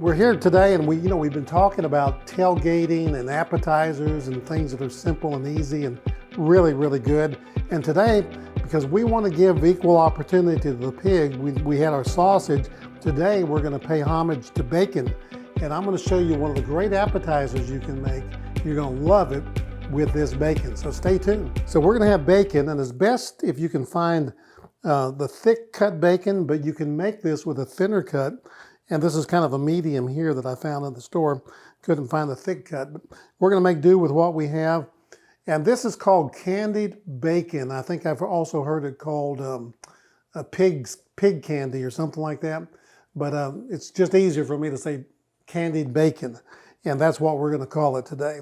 We're here today, and we've been talking about tailgating and appetizers and things that are simple and easy and really, really good. And today, because we want to give equal opportunity to the pig, we had our sausage. Today, we're going to pay homage to bacon. And I'm going to show you one of the great appetizers you can make. You're going to love it with this bacon, so stay tuned. So we're going to have bacon, and it's best if you can find the thick cut bacon, but you can make this with a thinner cut. And this is kind of a medium here that I found in the store. Couldn't find the thick cut, but we're going to make do with what we have. And this is called candied bacon. I think I've also heard it called a pig candy or something like that. But it's just easier for me to say candied bacon. And that's what we're going to call it today.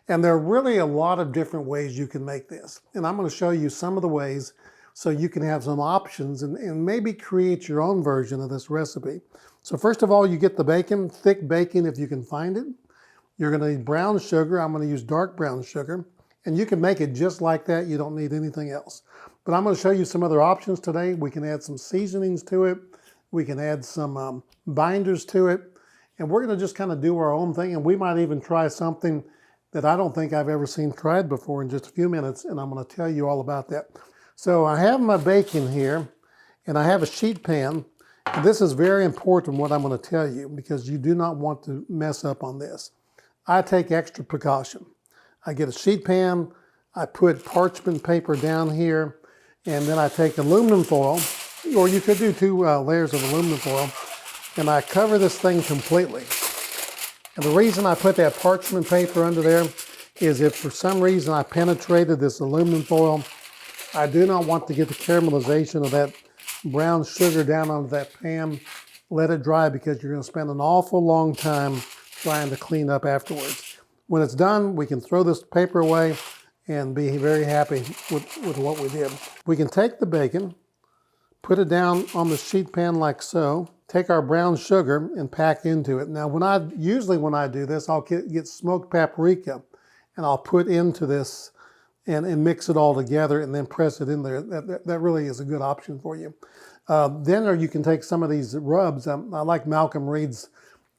And there are really a lot of different ways you can make this. And I'm going to show you some of the ways so you can have some options and maybe create your own version of this recipe. So first of all, you get the bacon, thick bacon if you can find it. You're going to need brown sugar. I'm going to use dark brown sugar. And you can make it just like that. You don't need anything else. But I'm going to show you some other options today. We can add some seasonings to it. We can add some binders to it. And we're going to just kind of do our own thing. And we might even try something that I don't think I've ever seen tried before in just a few minutes. And I'm going to tell you all about that. So I have my bacon here, and I have a sheet pan. And this is very important what I'm going to tell you because you do not want to mess up on this. I take extra precaution. I get a sheet pan, I put parchment paper down here, and then I take aluminum foil, or you could do 2 layers of aluminum foil, and I cover this thing completely. And the reason I put that parchment paper under there is if for some reason I penetrated this aluminum foil, I do not want to get the caramelization of that brown sugar down onto that pan. Let it dry because you're going to spend an awful long time trying to clean up afterwards. When it's done, we can throw this paper away and be very happy with what we did. We can take the bacon, put it down on the sheet pan like so, take our brown sugar and pack into it. Now, usually when I do this, I'll get smoked paprika and I'll put into this and mix it all together and then press it in there. That really is a good option for you. Then you can take some of these rubs. I like Malcolm Reed's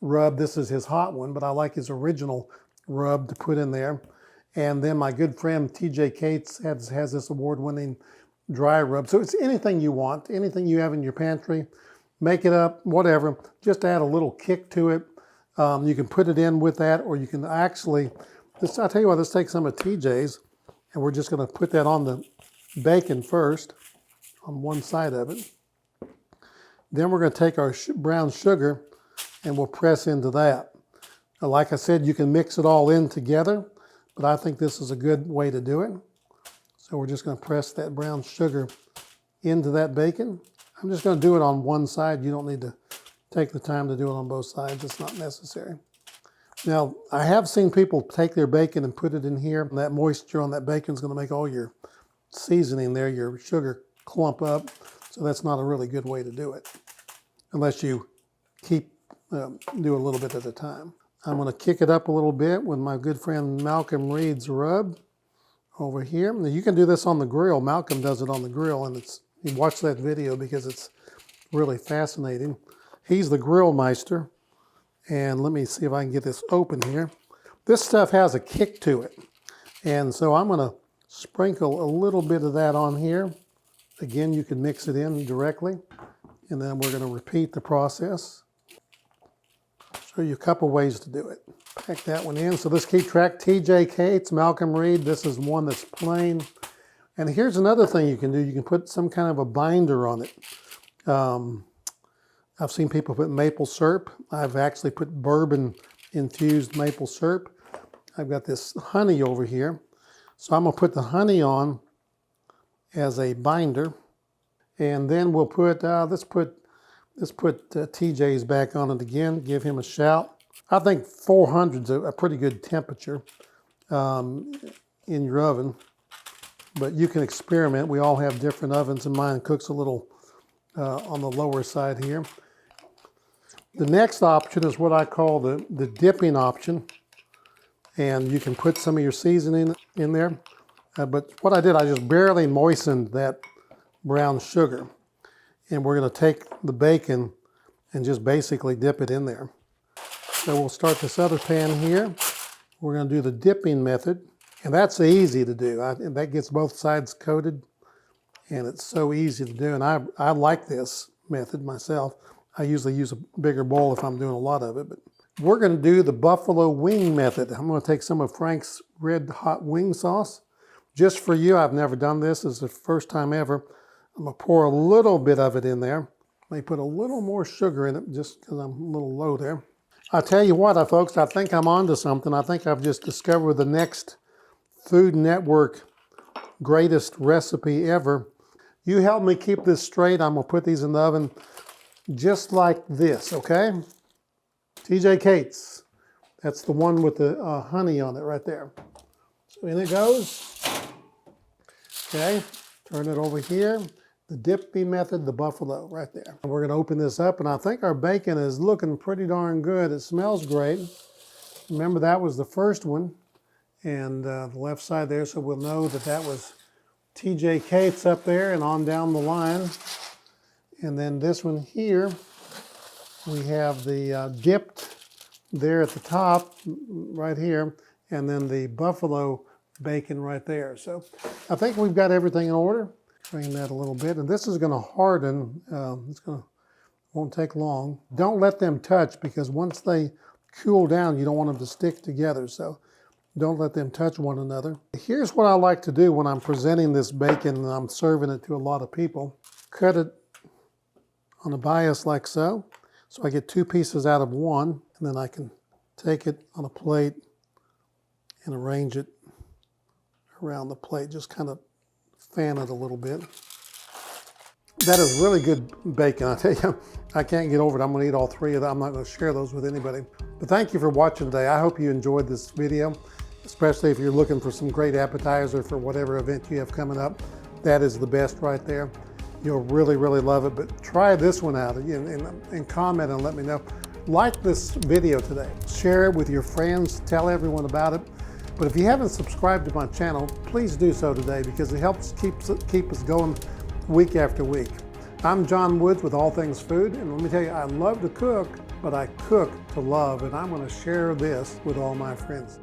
rub. This is his hot one, but I like his original rub to put in there. And then my good friend TJ Cates has this award-winning dry rub. So it's anything you want, anything you have in your pantry, make it up, whatever. Just add a little kick to it. You can put it in with that, or you can actually, I'll tell you what, let's take some of TJ's. And we're just going to put that on the bacon first, on one side of it. Then we're going to take our brown sugar and we'll press into that. Now, like I said, you can mix it all in together, but I think this is a good way to do it. So we're just going to press that brown sugar into that bacon. I'm just going to do it on one side. You don't need to take the time to do it on both sides. It's not necessary. Now, I have seen people take their bacon and put it in here. And that moisture on that bacon is going to make all your seasoning there, your sugar, clump up. So that's not a really good way to do it, unless you do a little bit at a time. I'm going to kick it up a little bit with my good friend Malcolm Reed's rub over here. Now, you can do this on the grill. Malcolm does it on the grill, and you watch that video because it's really fascinating. He's the grill meister. And let me see if I can get this open here. This stuff has a kick to it. And so I'm going to sprinkle a little bit of that on here. Again, you can mix it in directly. And then we're going to repeat the process. Show you a couple ways to do it. Pack that one in. So let's keep track. TJ Cates, Malcolm Reed. This is one that's plain. And here's another thing you can do. You can put some kind of a binder on it. I've seen people put maple syrup. I've actually put bourbon-infused maple syrup. I've got this honey over here. So I'm going to put the honey on as a binder. And then we'll put, let's put TJ's back on it again, give him a shout. I think 400 is a pretty good temperature in your oven. But you can experiment. We all have different ovens, and mine cooks a little on the lower side here. The next option is what I call the dipping option. And you can put some of your seasoning in there. But what I did, I just barely moistened that brown sugar. And we're going to take the bacon and just basically dip it in there. So we'll start this other pan here. We're going to do the dipping method, and that's easy to do. And that gets both sides coated, and it's so easy to do. And I like this method myself. I usually use a bigger bowl if I'm doing a lot of it, but we're going to do the buffalo wing method. I'm going to take some of Frank's red hot wing sauce. Just for you, I've never done this. This is the first time ever. I'm going to pour a little bit of it in there. May put a little more sugar in it just because I'm a little low there. I tell you what, folks, I think I'm onto something. I think I've just discovered the next Food Network greatest recipe ever. You help me keep this straight. I'm going to put these in the oven just like this, okay? TJ Kate's. That's the one with the honey on it right there. So in it goes. Okay, turn it over here. The dipping method, the buffalo, right there. We're going to open this up, and I think our bacon is looking pretty darn good. It smells great. Remember, that was the first one, and the left side there, so we'll know that that was TJ Kate's up there and on down the line. And then this one here, we have the dipped there at the top, right here, and then the buffalo bacon right there. So I think we've got everything in order. Drain that a little bit, and this is going to harden. Won't take long. Don't let them touch, because once they cool down, you don't want them to stick together. So don't let them touch one another. Here's what I like to do when I'm presenting this bacon and I'm serving it to a lot of people. Cut it on a bias like so. So I get two pieces out of one, and then I can take it on a plate and arrange it around the plate. Just kind of fan it a little bit. That is really good bacon. I tell you, I can't get over it. I'm going to eat all three of them. I'm not going to share those with anybody. But thank you for watching today. I hope you enjoyed this video, especially if you're looking for some great appetizer for whatever event you have coming up. That is the best right there. You'll really, really love it. But try this one out and comment and let me know. Like this video today. Share it with your friends. Tell everyone about it. But if you haven't subscribed to my channel, please do so today, because it helps keep us going week after week. I'm John Woods with All Things Food, and let me tell you, I love to cook, but I cook to love, and I'm going to share this with all my friends.